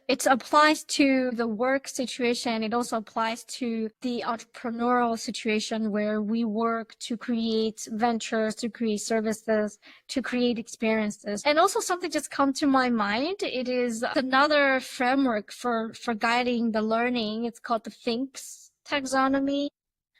It applies to the work situation. It also applies to the entrepreneurial situation where we work to create ventures, to create services, to create experiences. And also something just come to my mind. It is another framework for guiding the learning. It's called the Finks taxonomy.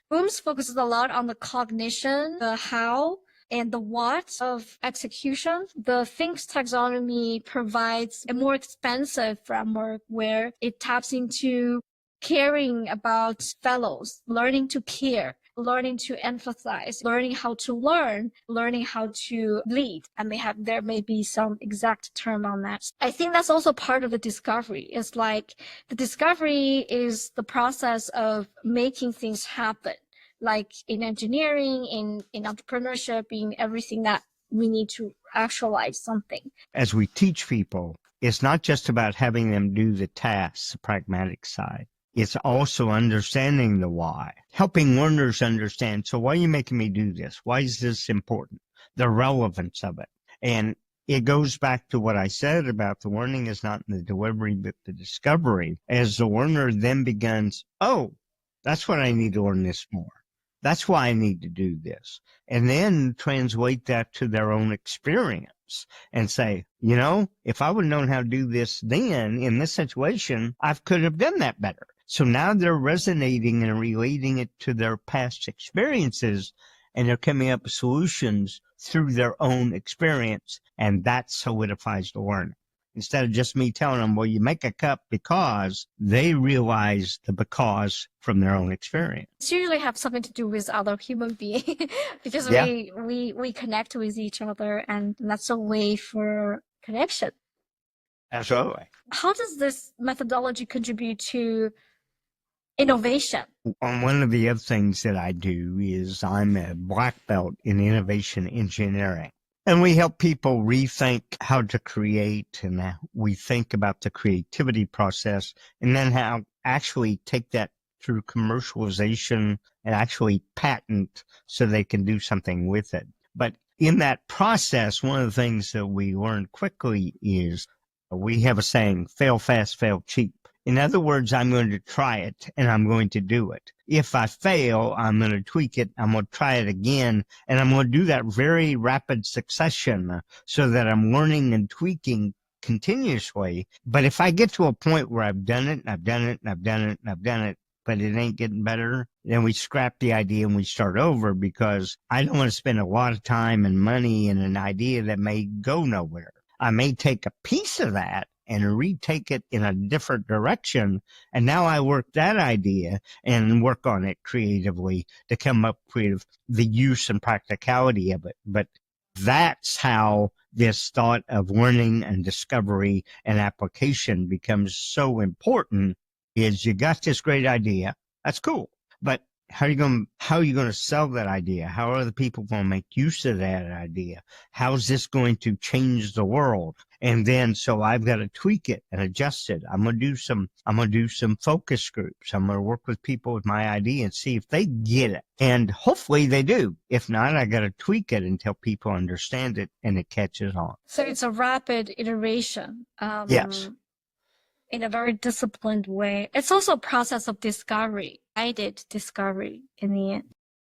Bloom's focuses a lot on the cognition, the how, and the what of execution. The Finks taxonomy provides a more expansive framework where it taps into caring about fellows, learning to care, learning to emphasize, learning how to learn, learning how to lead. And there may be some exact term on that. I think that's also part of the discovery. It's like the discovery is the process of making things happen. Like in engineering, in entrepreneurship, in everything that we need to actualize something. As we teach people, it's not just about having them do the tasks, the pragmatic side. It's also understanding the why, helping learners understand, so why are you making me do this? Why is this important? The relevance of it. And it goes back to what I said about the learning is not in the delivery, but the discovery. As the learner then begins, oh, that's what I need to learn this more. That's why I need to do this. And then translate that to their own experience and say, you know, if I would have known how to do this then in this situation, I could have done that better. So now they're resonating and relating it to their past experiences, and they're coming up with solutions through their own experience. And that solidifies the learning. Instead of just me telling them, well, you make a cup because, they realize the because from their own experience. It's usually have something to do with other human beings because Yeah. we connect with each other, and that's a way for connection. Absolutely. How does this methodology contribute to innovation? One of the other things that I do is I'm a black belt in innovation engineering. And we help people rethink how to create, and we think about the creativity process, and then how actually take that through commercialization and actually patent so they can do something with it. But in that process, one of the things that we learned quickly is we have a saying, fail fast, fail cheap. In other words, I'm going to try it and I'm going to do it. If I fail, I'm going to tweak it. I'm going to try it again. And I'm going to do that very rapid succession so that I'm learning and tweaking continuously. But if I get to a point where I've done it, and I've done it, and I've done it, and I've done it, but it ain't getting better, then we scrap the idea and we start over, because I don't want to spend a lot of time and money in an idea that may go nowhere. I may take a piece of that and retake it in a different direction. And now I work that idea and work on it creatively to come up with the use and practicality of it. But that's how this thought of learning and discovery and application becomes so important. Is you got this great idea. That's cool. But how are you going to sell that idea? How are other people going to make use of that idea? How is this going to change the world? And then, so I've got to tweak it and adjust it. I'm going to do some focus groups. I'm going to work with people with my idea and see if they get it. And hopefully they do. If not, I got to tweak it until people understand it and it catches on. So it's a rapid iteration. Yes. In a very disciplined way. It's also a process of discovery, guided discovery in the end.